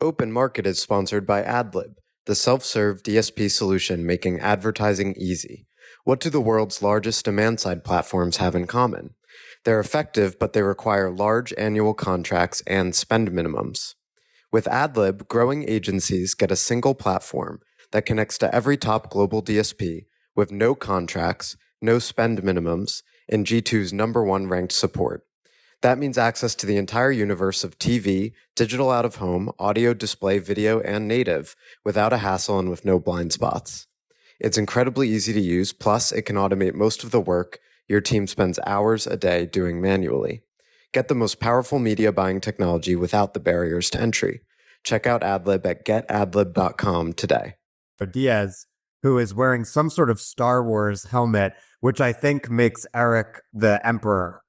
Open Market is sponsored by AdLib, the self-serve DSP solution making advertising easy. What do the world's largest demand-side platforms have in common? They're effective, but they require large annual contracts and spend minimums. With AdLib, growing agencies get a single platform that connects to every top global DSP with no contracts, no spend minimums, and G2's #1 ranked support. That means access to the entire universe of TV, digital out-of-home, audio, display, video, and native without a hassle and with no blind spots. It's incredibly easy to use, plus it can automate most of the work your team spends hours a day doing manually. Get the most powerful media buying technology without the barriers to entry. Check out AdLib at getadlib.com today. Diez, who is wearing some sort of Star Wars helmet, which I think makes Eric the Emperor.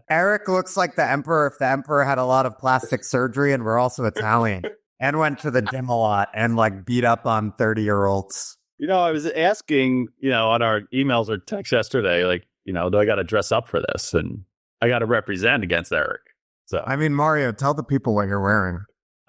Eric looks like the Emperor if the Emperor had a lot of plastic surgery and we're also Italian and went to the gym a lot and like beat up on 30-year-olds. I was asking, on our emails or texts yesterday, like, do I got to dress up for this? And I got to represent against Eric. So, I mean, Mario, tell the people what you're wearing.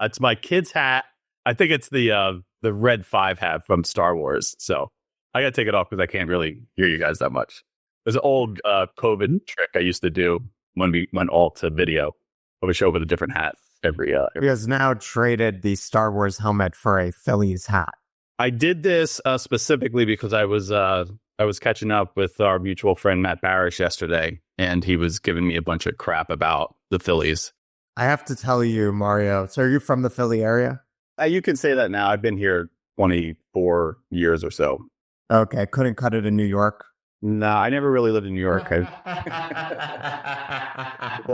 It's my kid's hat. I think it's the Red 5 hat from Star Wars. So I got to take it off because I can't really hear you guys that much. There's an old COVID trick I used to do when we went all to video. I would show up with a different hat every. He has now traded the Star Wars helmet for a Phillies hat. I did this specifically because I was catching up with our mutual friend Matt Barish yesterday, and he was giving me a bunch of crap about the Phillies. I have to tell you, Mario, so are you from the Philly area? You can say that now. I've been here 24 years or so. Okay, couldn't cut it in New York? No, I never really lived in New York. I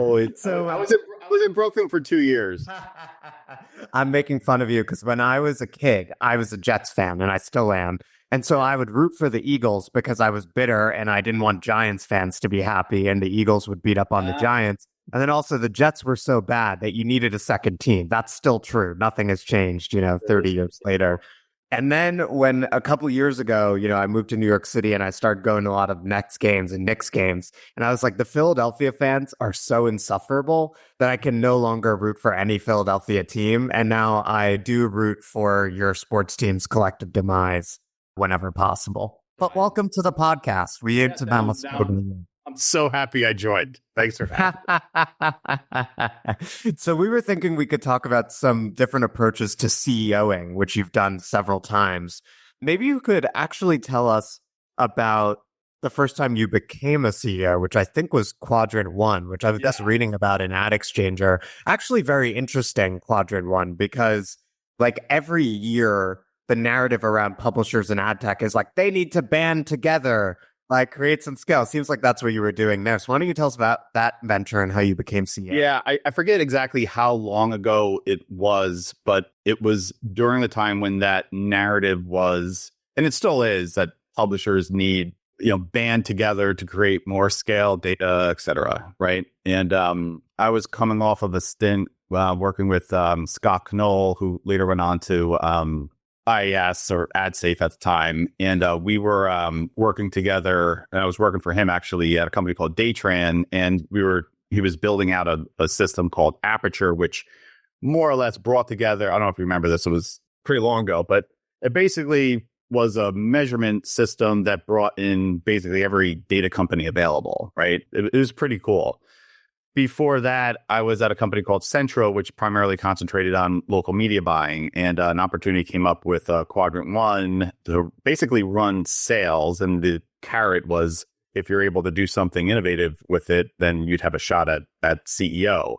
was in Brooklyn for 2 years. I'm making fun of you because when I was a kid, I was a Jets fan, and I still am. And so I would root for the Eagles because I was bitter and I didn't want Giants fans to be happy, and the Eagles would beat up on the Giants. And then also the Jets were so bad that you needed a second team. That's still true. Nothing has changed, 30 years later. And then when a couple years ago, I moved to New York City and I started going to a lot of Nets games and Knicks games. And I was like, the Philadelphia fans are so insufferable that I can no longer root for any Philadelphia team. And now I do root for your sports team's collective demise whenever possible. But welcome to the podcast. We aim to balance. I'm so happy I joined. Thanks for that. So we were thinking we could talk about some different approaches to CEOing, which you've done several times. Maybe you could actually tell us about the first time you became a CEO, which I think was Quadrant 1, which I was just reading about in AdExchanger. Actually very interesting, Quadrant 1, because like every year, the narrative around publishers and ad tech is like, they need to band together, like create some scale. Seems like that's what you were doing there. So why don't you tell us about that venture and how you became CEO? Yeah, I forget exactly how long ago it was, but it was during the time when that narrative was, and it still is, that publishers need, band together to create more scale, data, et cetera, right? And I was coming off of a stint working with Scott Knoll, who later went on to IAS or AdSafe at the time. And we were working together, and I was working for him actually at a company called Daytran. And he was building out a system called Aperture, which more or less brought together, I don't know if you remember this, it was pretty long ago, but it basically was a measurement system that brought in basically every data company available, right? It was pretty cool. Before that, I was at a company called Centro, which primarily concentrated on local media buying. And an opportunity came up with Quadrant 1 to basically run sales. And the carrot was, if you're able to do something innovative with it, then you'd have a shot at CEO.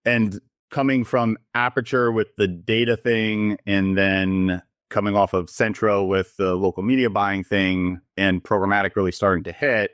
And coming from Aperture with the data thing, and then coming off of Centro with the local media buying thing, and programmatic really starting to hit,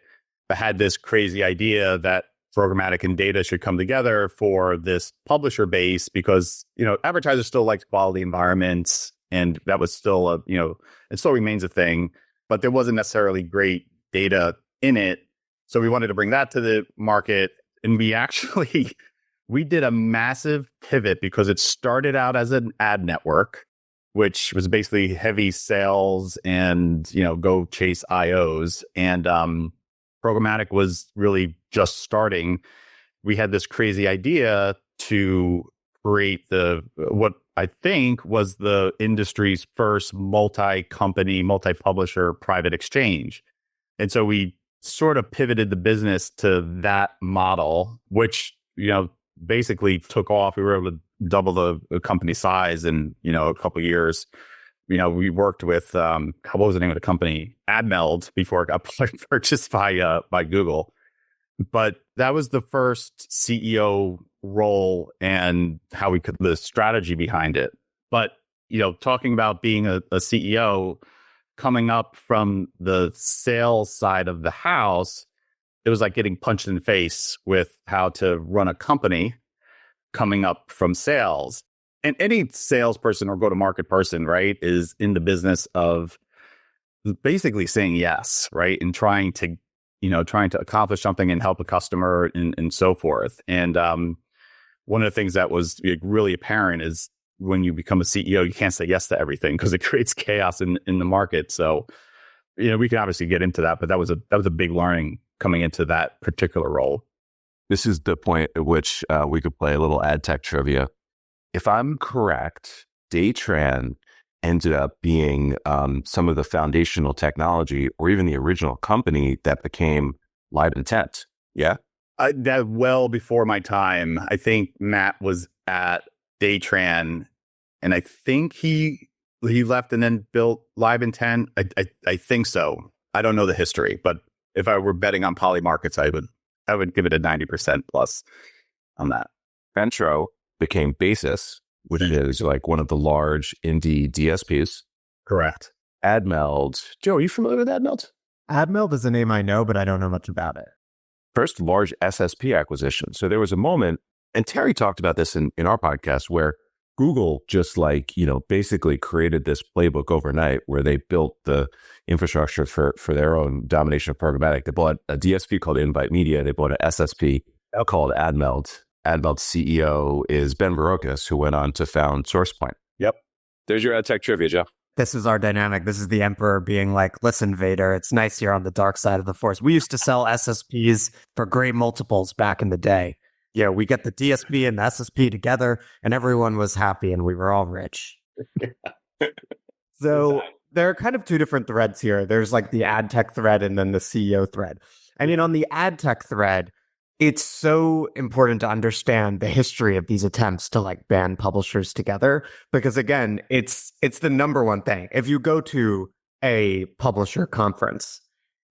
I had this crazy idea that programmatic and data should come together for this publisher base because, advertisers still like quality environments, and that was still it still remains a thing, but there wasn't necessarily great data in it. So we wanted to bring that to the market. And we did a massive pivot because it started out as an ad network, which was basically heavy sales and, go chase IOs. And programmatic was really just starting. We had this crazy idea to create what I think was the industry's first multi-company, multi-publisher private exchange. And so we sort of pivoted the business to that model, which, basically took off. We were able to double the company size in, a couple of years. We worked with, what was the name of the company? AdMeld, before it got purchased by Google. But that was the first CEO role and the strategy behind it. But, talking about being a CEO, coming up from the sales side of the house, it was like getting punched in the face with how to run a company coming up from sales. And any salesperson or go-to-market person, right, is in the business of basically saying yes, right, and trying to accomplish something and help a customer and so forth. And one of the things that was really apparent is when you become a CEO, you can't say yes to everything because it creates chaos in the market. So, we can obviously get into that, but that was a big learning coming into that particular role. This is the point at which we could play a little ad tech trivia. If I'm correct, Daytran ended up being some of the foundational technology or even the original company that became Live Intent. Yeah? That well before my time. I think Matt was at Daytran, and I think he left and then built Live Intent. I think so. I don't know the history, but if I were betting on Poly Markets, I would give it a 90% plus on that. Ventro became Basis, which is like one of the large indie DSPs. Correct. AdMeld. Joe, are you familiar with AdMeld? AdMeld is a name I know, but I don't know much about it. First large SSP acquisition. So there was a moment, and Terry talked about this in our podcast, where Google just basically created this playbook overnight where they built the infrastructure for their own domination of programmatic. They bought a DSP called Invite Media. They bought an SSP called AdMeld. AdMeld CEO is Ben Barocas, who went on to found SourcePoint. Yep. There's your ad tech trivia, Jeff. This is our dynamic. This is the emperor being like, listen, Vader, it's nice you're on the dark side of the force. We used to sell SSPs for great multiples back in the day. We get the DSP and the SSP together and everyone was happy and we were all rich. So there are kind of two different threads here. There's like the ad tech thread and then the CEO thread. And on the ad tech thread, it's so important to understand the history of these attempts to like band publishers together, because again, it's the number one thing. If you go to a publisher conference,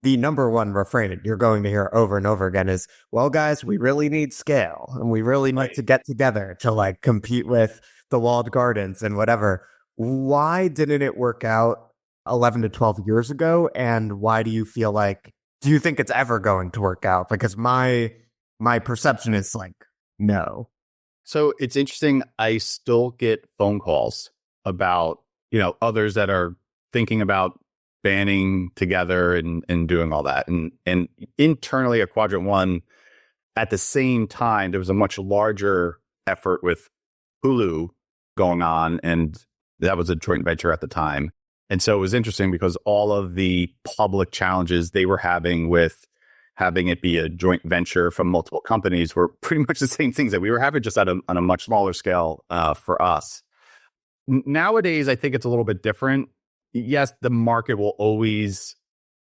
the number one refrain you're going to hear over and over again is, well, guys, we really need scale and we really need to get together to like compete with the walled gardens and whatever. Why didn't it work out 11 to 12 years ago? And why do you think it's ever going to work out? Because my perception is like, no. So it's interesting. I still get phone calls about, others that are thinking about banding together and doing all that. And internally at Quadrant One, at the same time, there was a much larger effort with Hulu going on. And that was a joint venture at the time. And so it was interesting because all of the public challenges they were having with having it be a joint venture from multiple companies were pretty much the same things that we were having, just on a much smaller scale for us. Nowadays, I think it's a little bit different. Yes, the market will always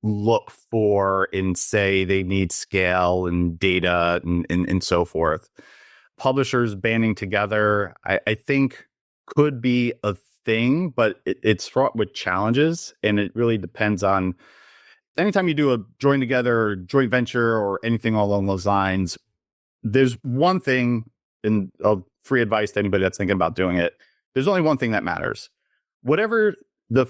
look for and say they need scale and data and so forth. Publishers banding together, I think, could be a thing, but it's fraught with challenges, and it really depends on. Anytime you do a join together or joint venture or anything along those lines, there's one thing, and free advice to anybody that's thinking about doing it. There's only one thing that matters. Whatever the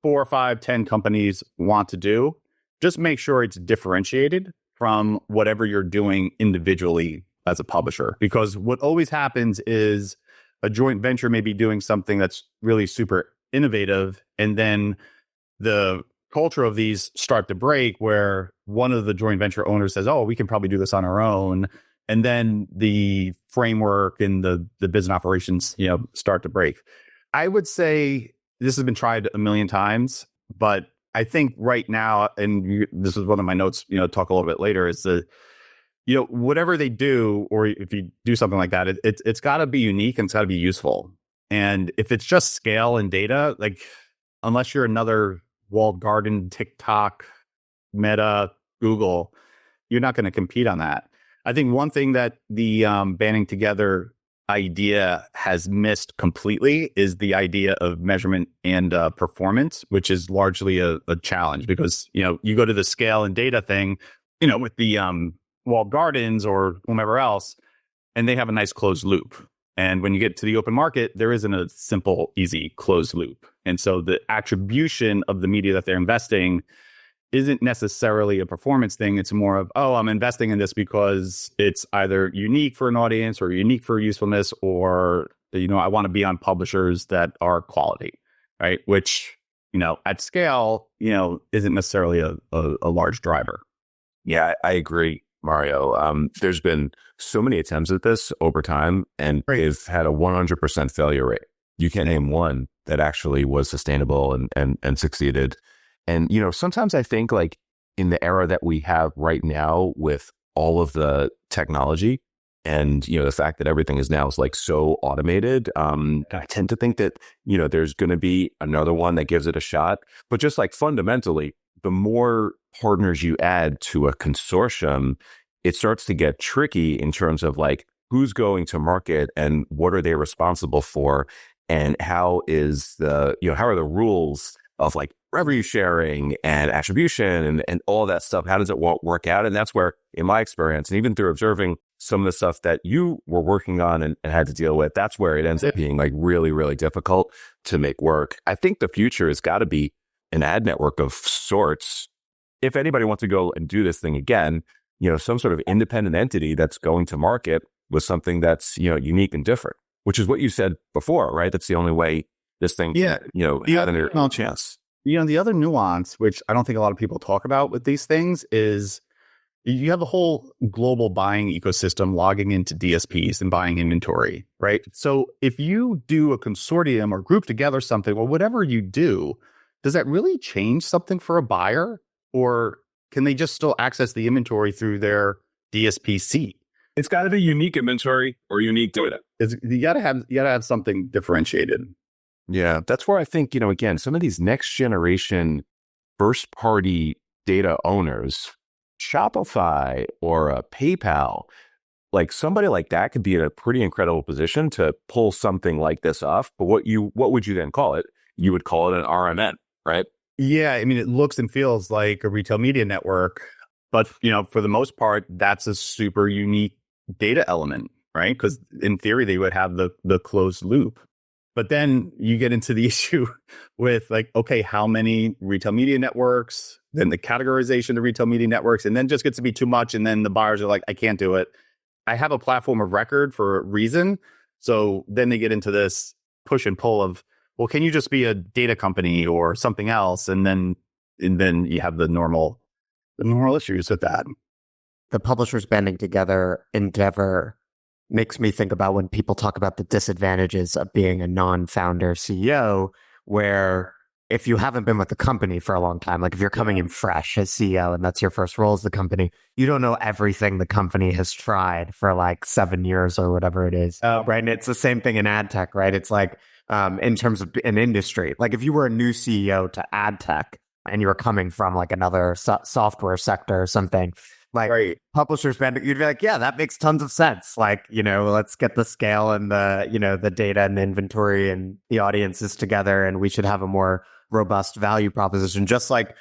4, 5, 10 companies want to do, just make sure it's differentiated from whatever you're doing individually as a publisher. Because what always happens is a joint venture may be doing something that's really super innovative, and then the culture of these start to break where one of the joint venture owners says, oh, we can probably do this on our own. And then the framework and the business operations, start to break. I would say this has been tried a million times, but I think right now, and this is one of my notes, talk a little bit later, is whatever they do, or if you do something like that, it's got to be unique and it's got to be useful. And if it's just scale and data, like unless you're another walled garden, TikTok, Meta, Google, you're not going to compete on that. I think one thing that the banding together idea has missed completely is the idea of measurement and performance, which is largely a challenge because, you go to the scale and data thing, with the walled gardens or whomever else, and they have a nice closed loop. And when you get to the open market, there isn't a simple, easy closed loop. And so the attribution of the media that they're investing isn't necessarily a performance thing. It's more of, I'm investing in this because it's either unique for an audience or unique for usefulness, or, I want to be on publishers that are quality, right? Which, at scale, isn't necessarily a large driver. Yeah, I agree, Mario. There's been so many attempts at this over time, and they've had a 100% failure rate. You can't name one that actually was sustainable and succeeded. And, sometimes I think like in the era that we have right now with all of the technology and, the fact that everything is now like so automated, I tend to think that, there's going to be another one that gives it a shot. But just like fundamentally, the more partners you add to a consortium, it starts to get tricky in terms of like who's going to market and what are they responsible for, and how is how are the rules of like revenue sharing and attribution and all that stuff. How does it work out? And that's where, in my experience, and even through observing some of the stuff that you were working on and had to deal with, that's where it ends up being like really, really difficult to make work. I think the future has got to be an ad network of sorts. If anybody wants to go and do this thing again, some sort of independent entity that's going to market with something that's, unique and different, which is what you said before, right? That's the only way this thing, had a chance. The other nuance, which I don't think a lot of people talk about with these things, is you have the whole global buying ecosystem logging into DSPs and buying inventory, right? So if you do a consortium or group together something or whatever you do, does that really change something for a buyer? Or can they just still access the inventory through their DSPC? It's got to be unique inventory or unique data. You got to have something differentiated. Yeah, that's where I think, again, some of these next generation first party data owners, Shopify or a PayPal, like somebody like that could be in a pretty incredible position to pull something like this off. But what would you then call it? You would call it an RMN, right? Yeah, I mean, it looks and feels like a retail media network, but for the most part, that's a super unique data element, right? Because in theory, they would have the closed loop. But then you get into the issue with like, okay, how many retail media networks, then the categorization of the retail media networks, and then just gets to be too much. And then the buyers are like, I can't do it. I have a platform of record for a reason. So then they get into this push and pull of, well, can you just be a data company or something else? And then you have the normal issues with that. The publishers banding together endeavor makes me think about when people talk about the disadvantages of being a non-founder CEO, where if you haven't been with the company for a long time, like if you're coming in fresh as CEO and that's your first role as the company, you don't know everything the company has tried for like 7 years or whatever it is. Right. And it's the same thing in ad tech, right? It's like in terms of an industry, like if you were a new CEO to ad tech and you were coming from like another software sector or something, like publishers banding, you'd be like, yeah, that makes tons of sense. Like, let's get the scale and the, the data and the inventory and the audiences together, and we should have a more robust value proposition. Just like,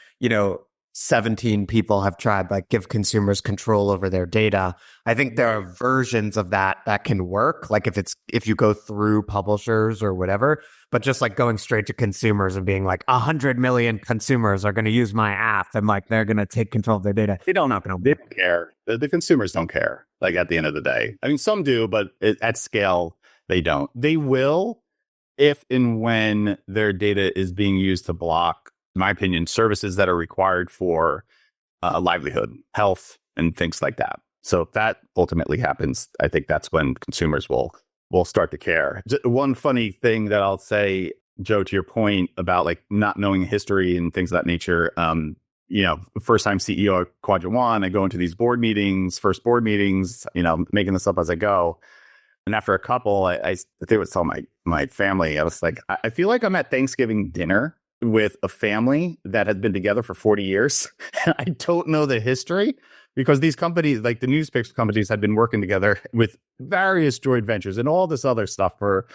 17 people have tried, like give consumers control over their data. I think there are versions of that can work. Like if you go through publishers or whatever, but just like going straight to consumers and being like 100 million consumers are going to use my app and like they're going to take control of their data. They don't care. The consumers don't care. Like at the end of the day, I mean, some do, but at scale, they don't. They will if and when their data is being used to block, in my opinion, services that are required for livelihood, health, and things like that. So if that ultimately happens, I think that's when consumers will start to care. One funny thing that I'll say, Joe, to your point about like not knowing history and things of that nature, first time CEO at Quadrant One, I go into these first board meetings, making this up as I go. And after a couple, I think I was telling my family, I was like, I feel like I'm at Thanksgiving dinner with a family that has been together for 40 years. And I don't know the history because these companies, like the newspaper companies, had been working together with various joint ventures and all this other stuff for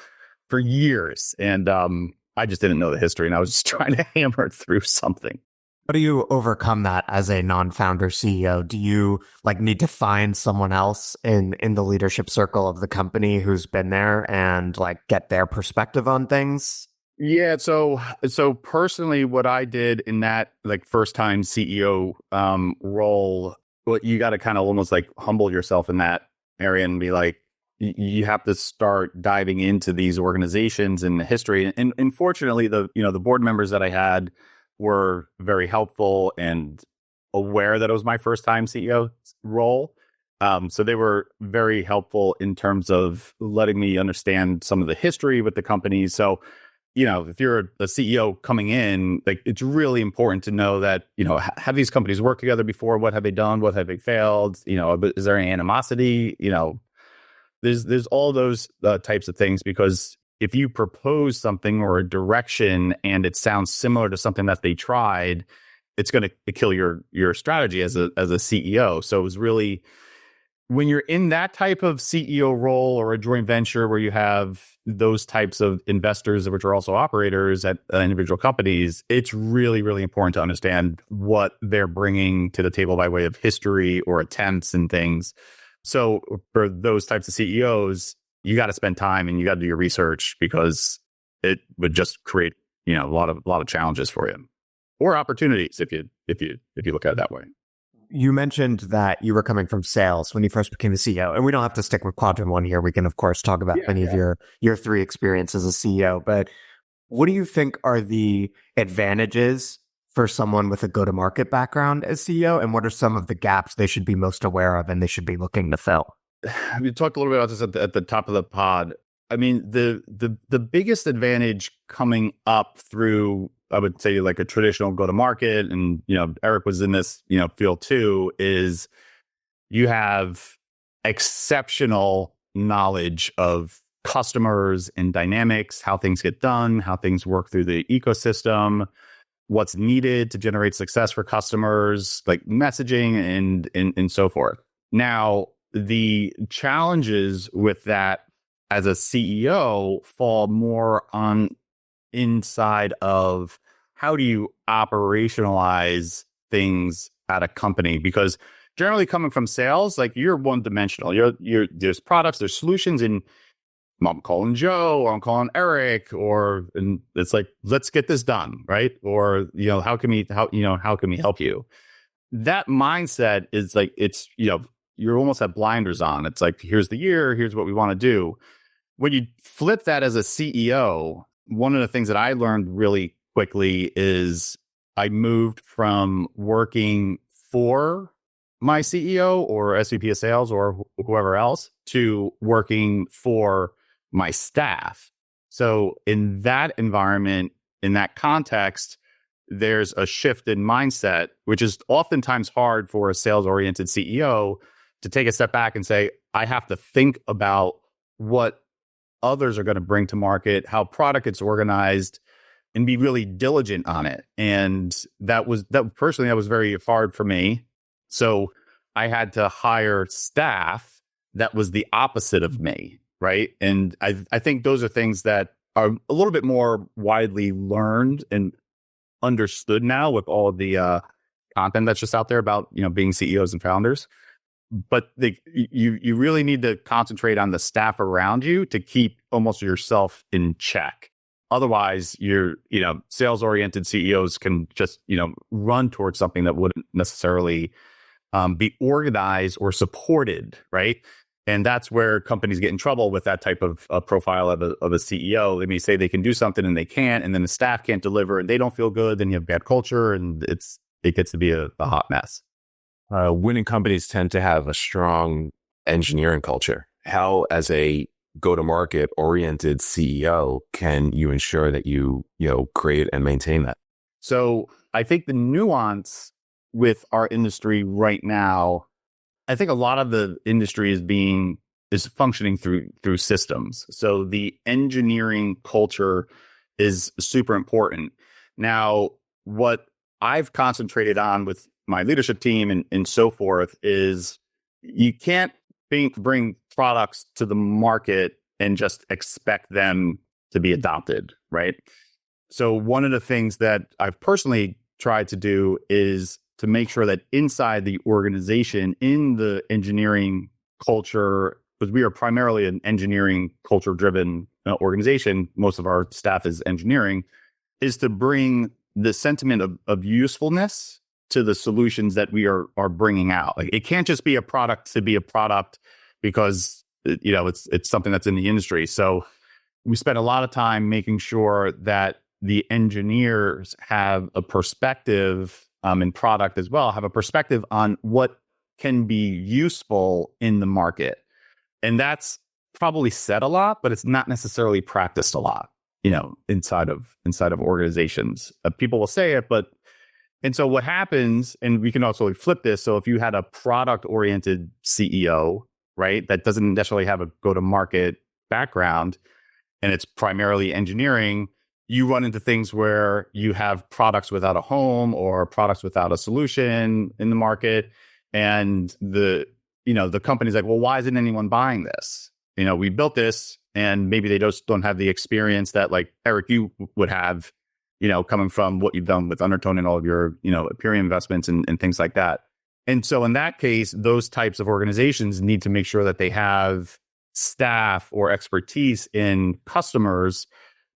years. And I just didn't know the history, and I was just trying to hammer through something. How do you overcome that as a non-founder CEO? Do you need to find someone else in the leadership circle of the company who's been there and get their perspective on things? Yeah. So personally, what I did in that first time CEO role, well, you got to kind of almost humble yourself in that area and be like, you have to start diving into these organizations and the history. And fortunately, the board members that I had were very helpful and aware that it was my first time CEO role. So they were very helpful in terms of letting me understand some of the history with the company. So, if you're a CEO coming in, it's really important to know that, have these companies worked together before? What have they done? What have they failed? Is there any animosity? There's all those types of things, because if you propose something or a direction and it sounds similar to something that they tried, it's going to kill your strategy as a CEO. So it was really, when you're in that type of CEO role or a joint venture where you have those types of investors, which are also operators at individual companies, it's really, really important to understand what they're bringing to the table by way of history or attempts and things. So for those types of CEOs, you got to spend time and you got to do your research, because it would just create, a lot of challenges for you, or opportunities if you look at it that way. You mentioned that you were coming from sales when you first became the CEO, and we don't have to stick with Quadrant One here. We can, of course, talk about many of your three experiences as a CEO. But what do you think are the advantages for someone with a go-to-market background as CEO, and what are some of the gaps they should be most aware of and they should be looking to fill? We talked a little bit about this at the top of the pod. I mean, the biggest advantage coming up through, I would say, a traditional go-to-market, and Eric was in this field too, is you have exceptional knowledge of customers and dynamics, how things get done, how things work through the ecosystem, what's needed to generate success for customers, messaging and so forth. Now, the challenges with that as a CEO fall more on inside of how do you operationalize things at a company, because generally coming from sales, you're one dimensional. There's products, there's solutions, and I'm calling Joe or I'm calling Eric, and it's let's get this done, right? Or how can we help you? That mindset is it's you're almost at blinders on. It's here's the year, here's what we want to do. When you flip that as a CEO, one of the things that I learned really quickly is I moved from working for my CEO or SVP of sales or whoever else to working for my staff. So in that environment, in that context, there's a shift in mindset, which is oftentimes hard for a sales-oriented CEO to take a step back and say, I have to think about what others are going to bring to market, how product gets organized, and be really diligent on it. And that was very hard for me. So I had to hire staff that was the opposite of me, right? And I think those are things that are a little bit more widely learned and understood now with all of the content that's just out there about being CEOs and founders. But you really need to concentrate on the staff around you to keep almost yourself in check. Otherwise, sales-oriented CEOs can just run towards something that wouldn't necessarily be organized or supported, right? And that's where companies get in trouble with that type of profile of a CEO. They may say they can do something and they can't, and then the staff can't deliver and they don't feel good. Then you have bad culture, and it gets to be a hot mess. Winning companies tend to have a strong engineering culture. How, as a go-to-market oriented CEO, can you ensure that you create and maintain that? So I think the nuance with our industry right now, I think a lot of the industry is functioning through systems. So the engineering culture is super important. Now, what I've concentrated on with my leadership team and so forth is you can't bring products to the market and just expect them to be adopted, right? So one of the things that I've personally tried to do is to make sure that inside the organization, in the engineering culture, because we are primarily an engineering culture driven organization, most of our staff is engineering, is to bring the sentiment of usefulness to the solutions that we are bringing out. Like, it can't just be a product to be a product because it's something that's in the industry. So we spend a lot of time making sure that the engineers have a perspective, and product as well, have a perspective on what can be useful in the market. And that's probably said a lot, but it's not necessarily practiced a lot, inside of organizations. People will say it, and so what happens, and we can also flip this. So if you had a product oriented CEO, right, that doesn't necessarily have a go-to-market background, and it's primarily engineering, you run into things where you have products without a home or products without a solution in the market. And the company's like, well, why isn't anyone buying this? We built this, and maybe they just don't have the experience that, like, Eric, you would have, coming from what you've done with Undertone and all of your, Ethereum investments and things like that. And so in that case, those types of organizations need to make sure that they have staff or expertise in customers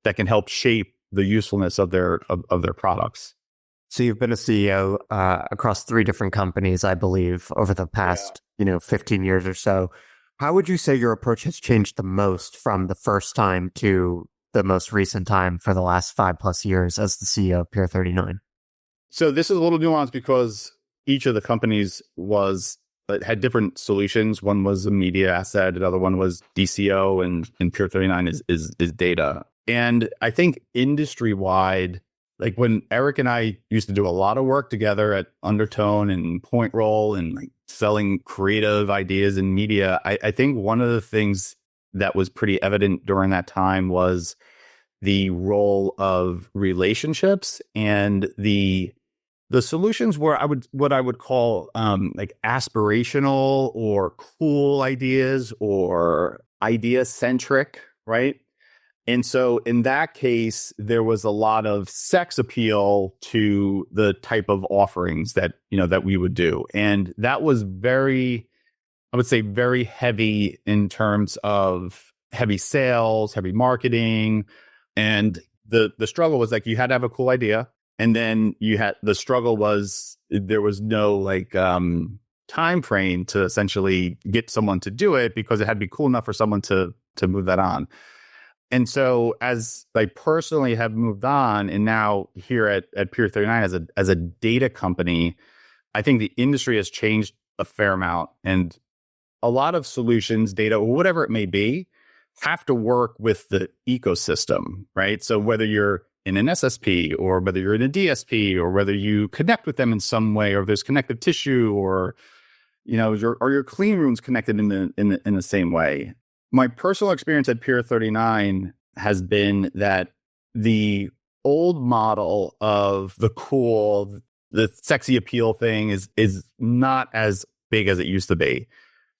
that can help shape the usefulness of their products. So you've been a CEO across 3 different companies, I believe, over the past 15 years or so. How would you say your approach has changed the most from the first time to the most recent time for the last 5+ years as the CEO of Peer39? So this is a little nuanced because each of the companies had different solutions. One was a media asset, another one was DCO, and Peer39 is data. And I think industry-wide, like when Eric and I used to do a lot of work together at Undertone and Point Roll and like selling creative ideas in media, I think one of the things that was pretty evident during that time was the role of relationships and the solutions were what I would call like aspirational or cool ideas or idea centric, right? And so in that case, there was a lot of sex appeal to the type of offerings that we would do. And that was very heavy in terms of heavy sales, heavy marketing. And the struggle was like, you had to have a cool idea. And then the struggle was there was no time frame to essentially get someone to do it because it had to be cool enough for someone to move that on. And so as I personally have moved on, and now here at Peer39 as a data company, I think the industry has changed a fair amount. And a lot of solutions, data, or whatever it may be, have to work with the ecosystem, right? So whether you're in an SSP or whether you're in a DSP or whether you connect with them in some way, or there's connective tissue, or your clean rooms connected in the same way. My personal experience at Peer39 has been that the old model of the cool, the sexy appeal thing is not as big as it used to be.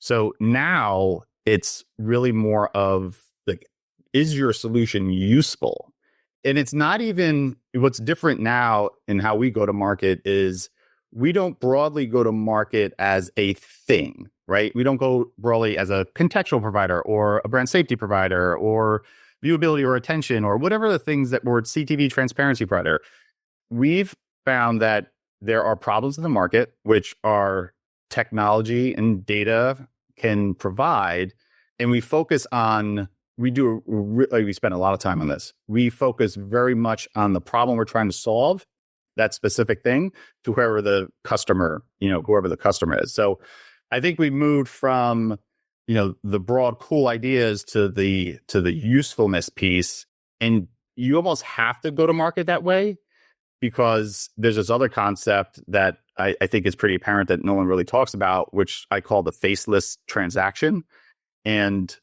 So now it's really more of like, is your solution useful? And it's not even, what's different now in how we go to market is we don't broadly go to market as a thing, right? We don't go broadly as a contextual provider or a brand safety provider or viewability or attention or whatever the things that were CTV transparency provider. We've found that there are problems in the market, which are technology and data can provide. And we focus on, we spend a lot of time on this. We focus very much on the problem we're trying to solve, that specific thing, to whoever the customer is. So I think we moved from, the broad cool ideas to the usefulness piece. And you almost have to go to market that way because there's this other concept that I think is pretty apparent that no one really talks about, which I call the faceless transaction. And,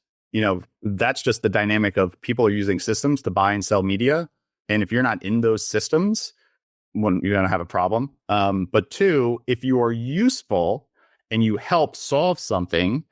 that's just the dynamic of people are using systems to buy and sell media. And if you're not in those systems, one, you're going to have a problem. But two, if you are useful and you help solve something,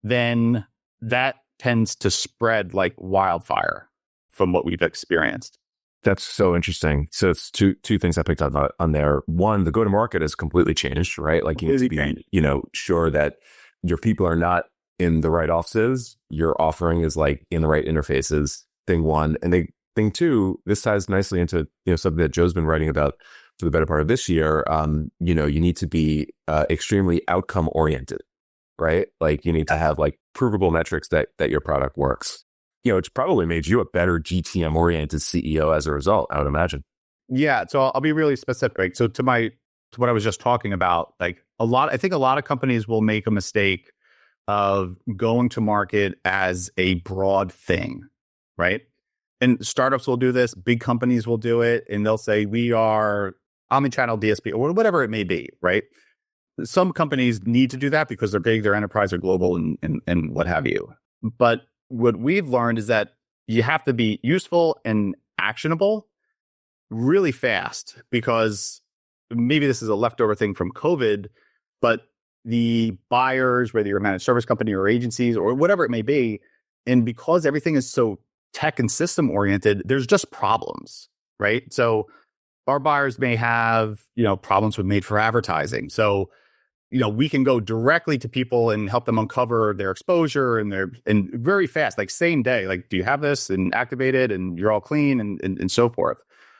then that tends to spread like wildfire from what we've experienced. That's so interesting. So it's two things I picked up on there. One, the go-to-market has completely changed, right? Like you need to be, sure that your people are not in the right offices. Your offering is like in the right interfaces. Thing one, and thing two. This ties nicely into something that Joe's been writing about for the better part of this year. You need to be extremely outcome oriented, right? Like you need to have like provable metrics that your product works. It's probably made you a better GTM oriented CEO as a result, I would imagine. Yeah. So I'll be really specific. So to what I was just talking about, like I think a lot of companies will make a mistake of going to market as a broad thing, right? And startups will do this, big companies will do it, and they'll say, we are omnichannel DSP or whatever it may be, right? Some companies need to do that because they're big, they're enterprise or global and what have you. But what we've learned is that you have to be useful and actionable really fast, because maybe this is a leftover thing from COVID, but the buyers, whether you're a managed service company or agencies or whatever it may be, and because everything is so tech and system oriented, there's just problems, right? So our buyers may have, problems with made for advertising. So we can go directly to people and help them uncover their exposure and very fast, like same day, like, do you have this, and activate it, and you're all clean and so forth.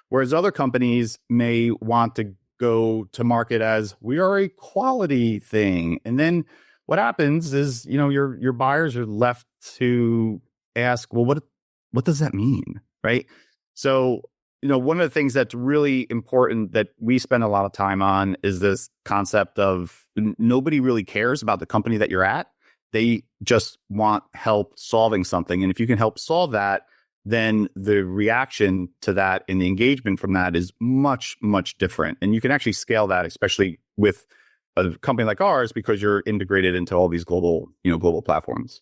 Whereas other companies may want to go to market as, we are a quality thing. And then what happens is, your buyers are left to ask, well, what does that mean? Right. So, one of the things that's really important that we spend a lot of time on is this concept of nobody really cares about the company that you're at. They just want help solving something. And if you can help solve that, then the reaction to that and the engagement from that is much, much different. And you can actually scale that, especially with a company like ours, because you're integrated into all these global platforms.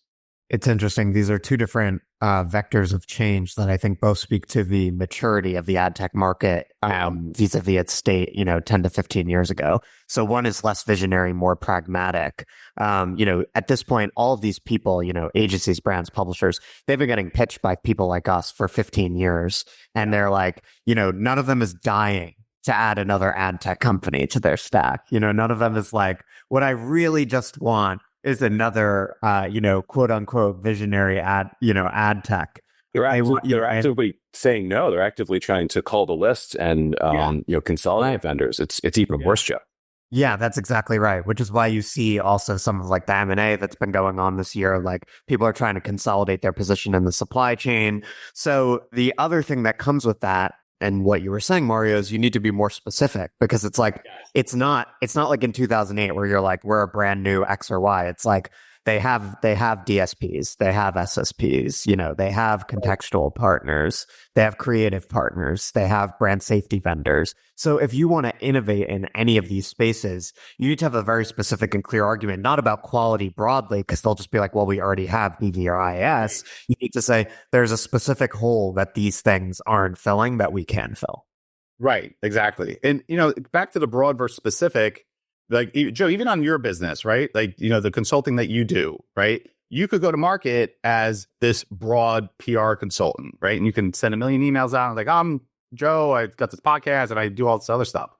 It's interesting. These are two different vectors of change that I think both speak to the maturity of the ad tech market vis-a-vis its state, 10 to 15 years ago. So one is less visionary, more pragmatic. At this point, all of these people, agencies, brands, publishers, they've been getting pitched by people like us for 15 years. And they're like, none of them is dying to add another ad tech company to their stack. None of them is like, what I really just want is another, quote unquote, visionary ad tech. They're actively saying no. They're actively trying to cull the list and, consolidate vendors. It's even worse, Joe. Yeah, that's exactly right. Which is why you see also some of like the M&A that's been going on this year. Like people are trying to consolidate their position in the supply chain. So the other thing that comes with that, and what you were saying, Mario, is you need to be more specific, because it's like, it's not like in 2008 where you're like, we're a brand new X or Y. It's like they have DSPs, they have SSPs, they have contextual partners, they have creative partners, they have brand safety vendors. So if you want to innovate in any of these spaces, you need to have a very specific and clear argument, not about quality broadly, because they'll just be like, well, we already have BV or IAS. You need to say there's a specific hole that these things aren't filling that we can fill. Right, exactly. And, back to the broad versus specific, like, Joe, even on your business, right? Like, the consulting that you do, right? You could go to market as this broad PR consultant, right? And you can send a million emails out like, I'm Joe, I've got this podcast and I do all this other stuff.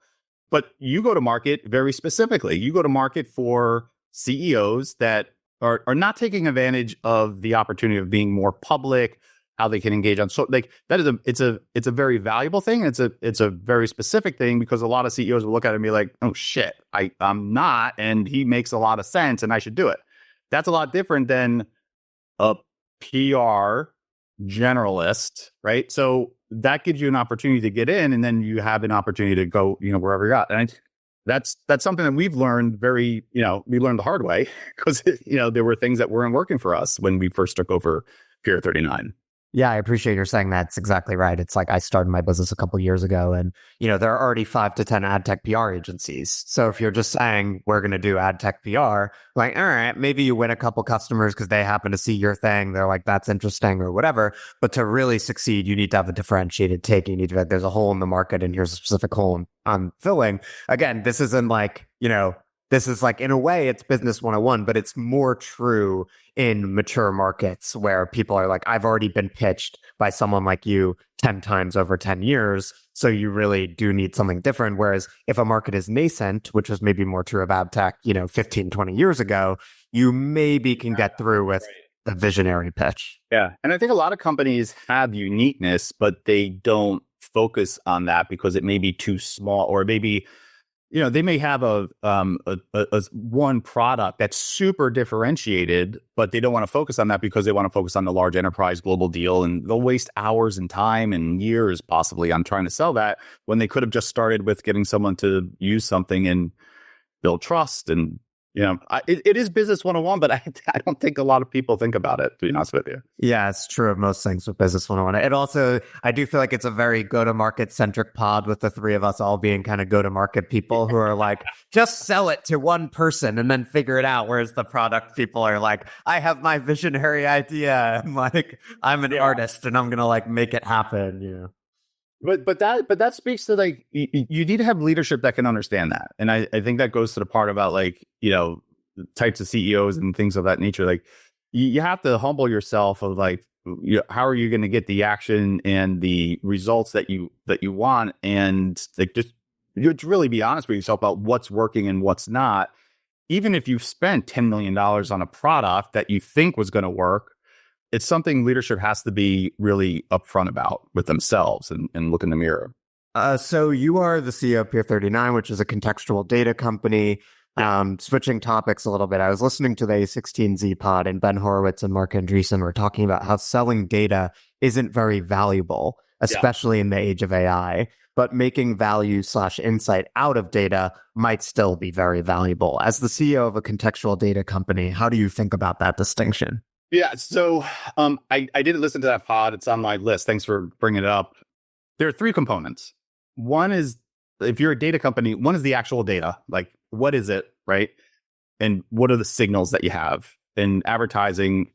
But you go to market very specifically. You go to market for CEOs that are not taking advantage of the opportunity of being more public, how they can engage on. So like that is it's a very valuable thing. It's a very specific thing, because a lot of CEOs will look at it and be like, oh shit, I'm not, and he makes a lot of sense and I should do it. That's a lot different than a PR generalist, right? So that gives you an opportunity to get in, and then you have an opportunity to go, wherever you're at. And that's something that we've learned we learned the hard way, because, there were things that weren't working for us when we first took over Peer39. Yeah, I appreciate you saying that. It's exactly right. It's like I started my business a couple years ago and, there are already 5 to 10 ad tech PR agencies. So if you're just saying we're going to do ad tech PR, like, all right, maybe you win a couple customers because they happen to see your thing. They're like, that's interesting or whatever. But to really succeed, you need to have a differentiated take. You need to, there's a hole in the market and here's a specific hole I'm filling. Again, this isn't like, this is like, in a way, it's business 101, but it's more true in mature markets where people are like, I've already been pitched by someone like you 10 times over 10 years. So you really do need something different. Whereas if a market is nascent, which was maybe more true of ad tech, 15, 20 years ago, you maybe can get through with a visionary pitch. Yeah. And I think a lot of companies have uniqueness, but they don't focus on that because it may be too small, or maybe they may have a one product that's super differentiated, but they don't want to focus on that because they want to focus on the large enterprise global deal, and they'll waste hours and time and years possibly on trying to sell that when they could have just started with getting someone to use something and build trust. And it is business 101, but I don't think a lot of people think about it, to be honest with you. Yeah, it's true of most things with business 101. It also, I do feel like it's a very go-to-market centric pod with the three of us all being kind of go-to-market people who are like, just sell it to one person and then figure it out. Whereas the product people are like, I have my visionary idea. I'm like, I'm an artist and I'm going to like make it happen, But that speaks to like you need to have leadership that can understand that, and I think that goes to the part about like types of CEOs and things of that nature. Like you have to humble yourself of like how are you going to get the action and the results that you want, and like just really be honest with yourself about what's working and what's not. Even if you've spent $10 million on a product that you think was going to work, it's something leadership has to be really upfront about with themselves and look in the mirror. So you are the CEO of Peer39, which is a contextual data company. Switching topics a little bit, I was listening to the A16Z pod, and Ben Horowitz and Mark Andreessen were talking about how selling data isn't very valuable, especially in the age of AI. But making value/insight out of data might still be very valuable. As the CEO of a contextual data company, how do you think about that distinction? Yeah, so I didn't listen to that pod. It's on my list. Thanks for bringing it up. There are 3 components. One is, if you're a data company, one is the actual data. Like, what is it, right? And what are the signals that you have? In advertising,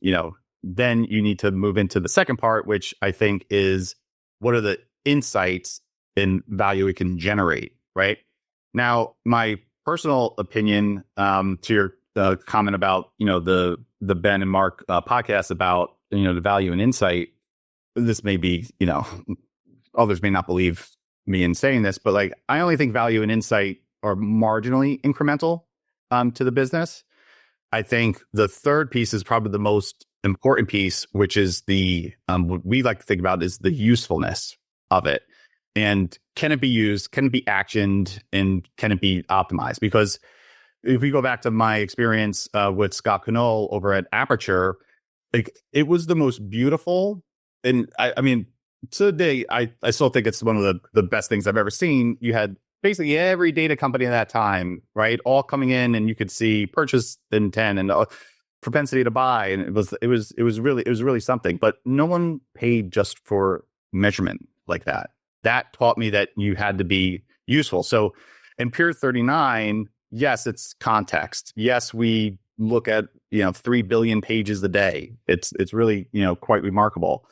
then you need to move into the second part, which I think is, what are the insights and value it can generate, right? Now, my personal opinion, to your comment about, the Ben and Mark podcast about, the value and insight. This may be, others may not believe me in saying this, but like, I only think value and insight are marginally incremental to the business. I think the third piece is probably the most important piece, which is the, what we like to think about is the usefulness of it. And can it be used? Can it be actioned? And can it be optimized? Because if we go back to my experience with Scott Knoll over at Aperture, like, it was the most beautiful. And I mean, today, I still think it's one of the best things I've ever seen. You had basically every data company at that time, right? All coming in, and you could see purchase intent and propensity to buy. And it was really something, but no one paid just for measurement like that. That taught me that you had to be useful. So in Peer39, yes, it's context. Yes, we look at 3 billion pages a day. It's really quite remarkable.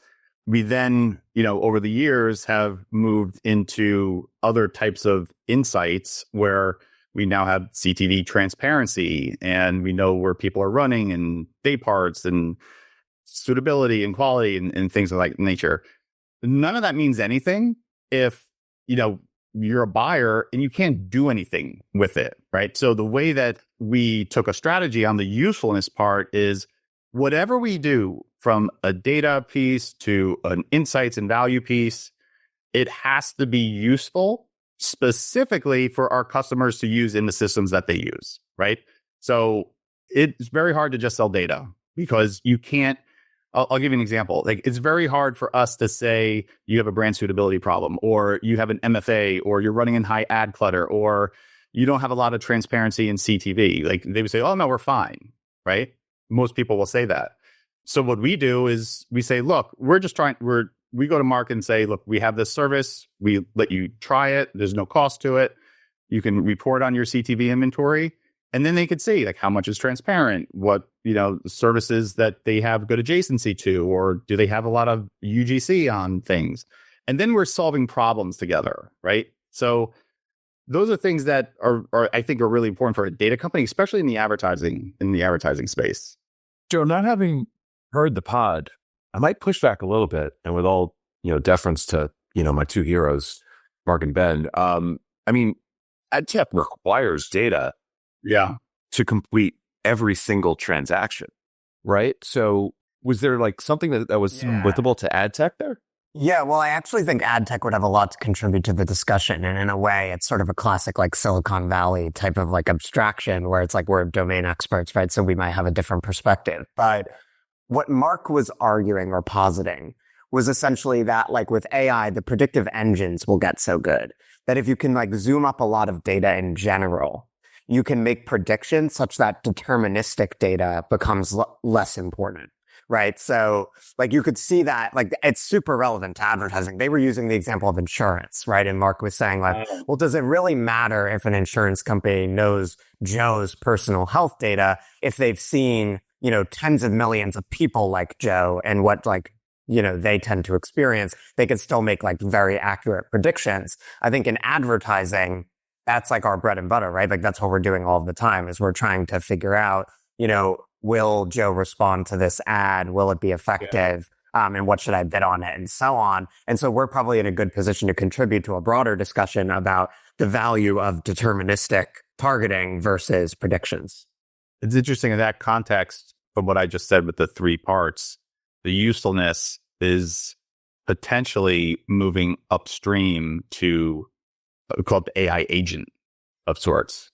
We then over the years have moved into other types of insights where we now have CTV transparency, and we know where people are running and day parts and suitability and quality and things of that nature. None of that means anything if you're a buyer and you can't do anything with it, right? So the way that we took a strategy on the usefulness part is, whatever we do, from a data piece to an insights and value piece, it has to be useful specifically for our customers to use in the systems that they use, right? So it's very hard to just sell data because you can't. I'll give you an example. Like, it's very hard for us to say you have a brand suitability problem, or you have an MFA, or you're running in high ad clutter, or you don't have a lot of transparency in CTV. Like, they would say, oh, no, we're fine, right? Most people will say that. So what we do is we say, look, we go to market and say, look, we have this service. We let you try it. There's no cost to it. You can report on your CTV inventory. And then they could see like how much is transparent, what, services that they have good adjacency to, or do they have a lot of UGC on things? And then we're solving problems together, right? So those are things that are I think are really important for a data company, especially in the advertising space. Joe, not having heard the pod, I might push back a little bit, and with all deference to my two heroes, Mark and Ben. I mean, AdTech requires data, to complete every single transaction, right? So, was there like something that was applicable to AdTech there? Yeah, well, I actually think AdTech would have a lot to contribute to the discussion. And in a way, it's sort of a classic like Silicon Valley type of like abstraction where it's like we're domain experts, right? So we might have a different perspective. But what Mark was arguing or positing was essentially that like with AI, the predictive engines will get so good that if you can like zoom up a lot of data in general, you can make predictions such that deterministic data becomes less important. Right. So like you could see that like it's super relevant to advertising. They were using the example of insurance. Right. And Mark was saying like, well, does it really matter if an insurance company knows Joe's personal health data if they've seen, tens of millions of people like Joe and what like, they tend to experience? They could still make like very accurate predictions. I think in advertising, that's like our bread and butter, right? Like that's what we're doing all the time is we're trying to figure out, will Joe respond to this ad? Will it be effective? And what should I bid on it? And so on. And so we're probably in a good position to contribute to a broader discussion about the value of deterministic targeting versus predictions. It's interesting in that context from what I just said with the three parts, the usefulness is potentially moving upstream to called the AI agent of sorts.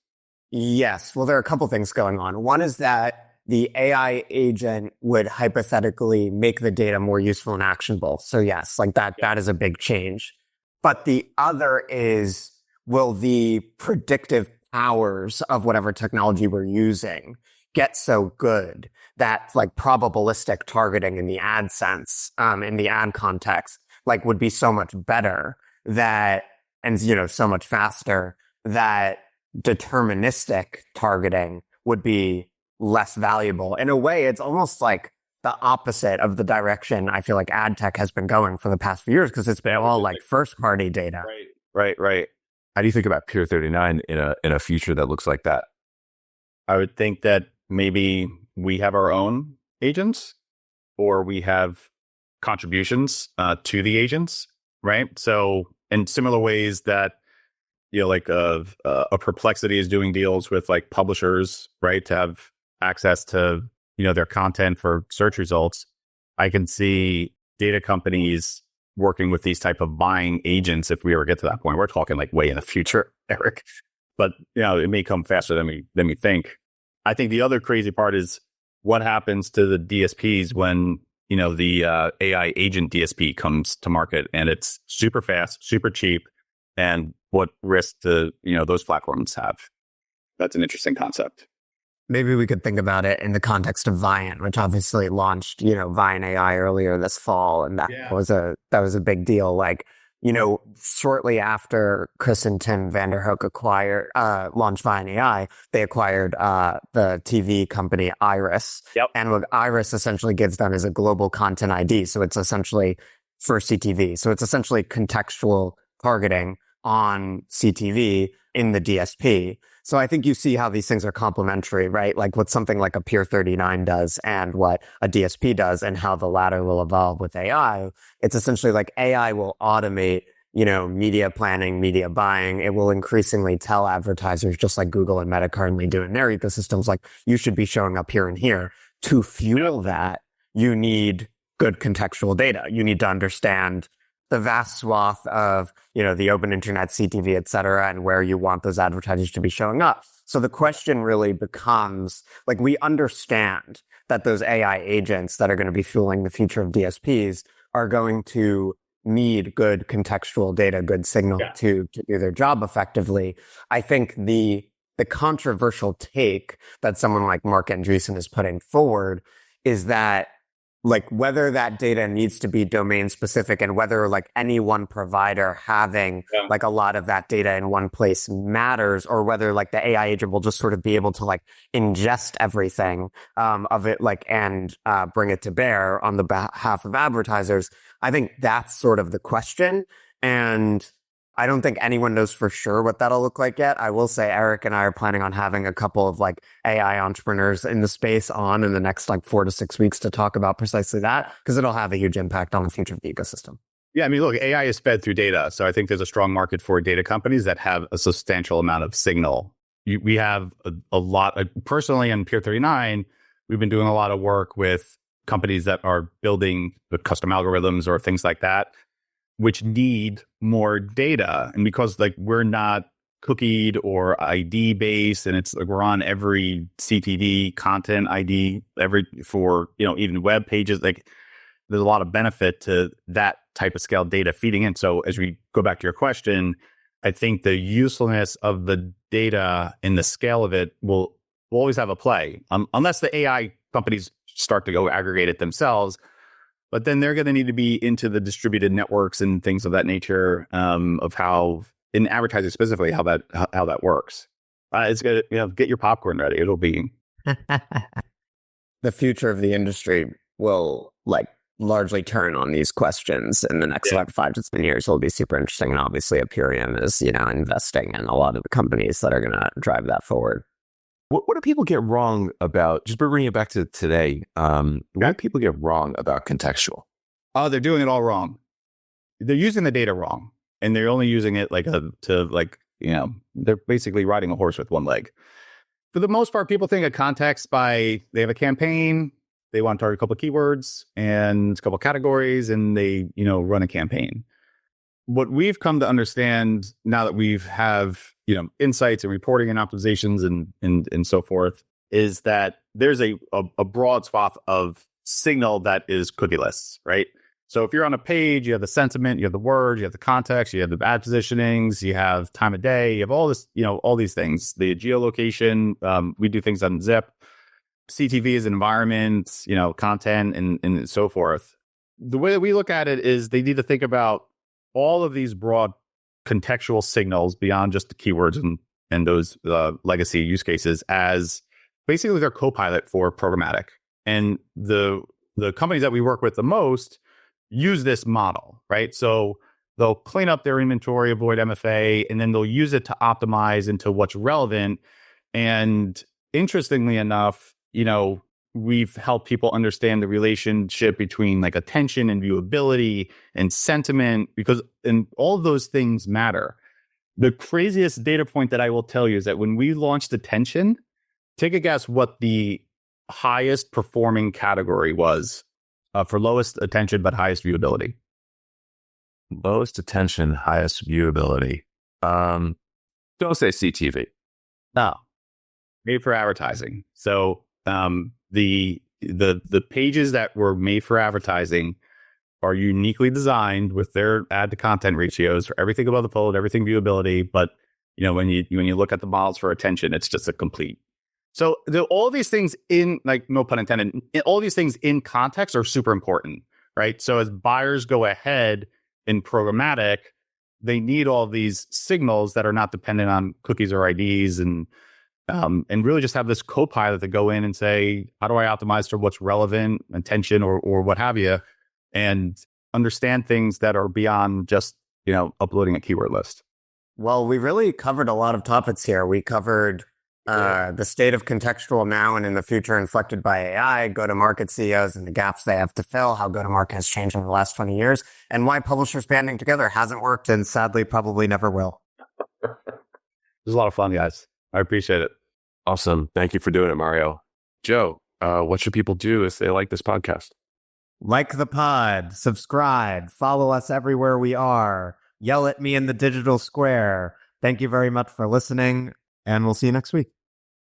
Yes. Well, there are a couple things going on. One is that the AI agent would hypothetically make the data more useful and actionable. So yes, like that is a big change. But the other is, will the predictive powers of whatever technology we're using get so good that like probabilistic targeting in the ad sense, in the ad context, like would be so much better that, and so much faster that deterministic targeting would be less valuable. In a way, it's almost like the opposite of the direction I feel like ad tech has been going for the past few years because it's been all like first party data. Right. How do you think about Peer39 in a future that looks like that? I would think that maybe we have our own agents or we have contributions to the agents, right? So in similar ways that like a Perplexity is doing deals with like publishers, right, to have access to their content for search results. I can see data companies working with these type of buying agents if we ever get to that point. We're talking like way in the future, Eric, but it may come faster than we think. I think the other crazy part is what happens to the DSPs when the AI agent DSP comes to market and it's super fast, super cheap, and what risk do those platforms have? That's an interesting concept. Maybe we could think about it in the context of Viant, which obviously launched, Viant AI earlier this fall, and that was a big deal. Like, shortly after Chris and Tim Vanderhoek launched Viant AI, they acquired the TV company Iris. Yep. And what Iris essentially gives them is a global content ID. So it's essentially for CTV. So it's essentially contextual targeting on CTV in the DSP. So I think you see how these things are complementary, right? Like what something like a Peer39 does and what a DSP does and how the latter will evolve with AI. It's essentially like AI will automate, media planning, media buying. It will increasingly tell advertisers, just like Google and Meta currently do in their ecosystems, like you should be showing up here and here. To fuel that, you need good contextual data. You need to understand the vast swath of, the open internet, CTV, et cetera, and where you want those advertisers to be showing up. So the question really becomes, like, we understand that those AI agents that are going to be fueling the future of DSPs are going to need good contextual data, good signal to do their job effectively. I think the controversial take that someone like Mark Andreessen is putting forward is that like whether that data needs to be domain specific and whether like any one provider having like a lot of that data in one place matters, or whether like the AI agent will just sort of be able to like ingest everything of it like and bring it to bear on the behalf of advertisers. I think that's sort of the question. And I don't think anyone knows for sure what that'll look like yet. I will say Eric and I are planning on having a couple of like AI entrepreneurs in the space on in the next like 4 to 6 weeks to talk about precisely that, because it'll have a huge impact on the future of the ecosystem. Yeah, I mean, look, AI is fed through data. So I think there's a strong market for data companies that have a substantial amount of signal. We have a lot, personally in Peer39, we've been doing a lot of work with companies that are building the custom algorithms or things like that, which need more data. And because like we're not cookied or ID based, and it's like we're on every CTV content ID, for, even web pages, like there's a lot of benefit to that type of scale data feeding in. So as we go back to your question, I think the usefulness of the data and the scale of it will always have a play, unless the AI companies start to go aggregate it themselves. But then they're going to need to be into the distributed networks and things of that nature, of how, in advertising specifically, how that works. It's going to, get your popcorn ready. It'll be the future of the industry will like largely turn on these questions in the next like 5 to 10 years. It'll be super interesting. And obviously, Aperium is investing in a lot of the companies that are going to drive that forward. What do people get wrong about, just bringing it back to today, what do people get wrong about contextual? Oh, they're doing it all wrong. They're using the data wrong. And they're only using it they're basically riding a horse with one leg. For the most part, people think of context by, they have a campaign, they want to target a couple of keywords and a couple of categories, and they, run a campaign. What we've come to understand now that we've insights and reporting and optimizations and so forth, is that there's a broad swath of signal that is cookieless, right? So if you're on a page, you have the sentiment, you have the words, you have the context, you have the ad positionings, you have time of day, you have all this, all these things. The geolocation, we do things on Zip. CTV is an environment, content and so forth. The way that we look at it is they need to think about all of these broad contextual signals beyond just the keywords and those legacy use cases as basically their co-pilot for programmatic. And the companies that we work with the most use this model, right? So they'll clean up their inventory, avoid MFA, and then they'll use it to optimize into what's relevant. And interestingly enough, we've helped people understand the relationship between like attention and viewability and sentiment, because all of those things matter. The craziest data point that I will tell you is that when we launched attention, take a guess what the highest performing category was for lowest attention but highest viewability. Lowest attention, highest viewability. Don't say CTV. No. Made for advertising. So the pages that were made for advertising are uniquely designed with their ad to content ratios for everything above the fold, everything viewability. But when you look at the models for attention, it's just a complete. So all these things in, like, no pun intended, all these things in context are super important, right? So as buyers go ahead in programmatic, they need all these signals that are not dependent on cookies or IDs and really just have this co-pilot to go in and say, how do I optimize for what's relevant, attention, or what have you, and understand things that are beyond just, uploading a keyword list. Well, we really covered a lot of topics here. We covered the state of contextual now and in the future inflected by AI, go-to-market CEOs and the gaps they have to fill, how go-to-market has changed in the last 20 years, and why publishers banding together hasn't worked and sadly probably never will. It was a lot of fun, guys. I appreciate it. Awesome. Thank you for doing it, Mario. Joe, what should people do if they like this podcast? Like the pod, subscribe, follow us everywhere we are, yell at me in the digital square. Thank you very much for listening, and we'll see you next week.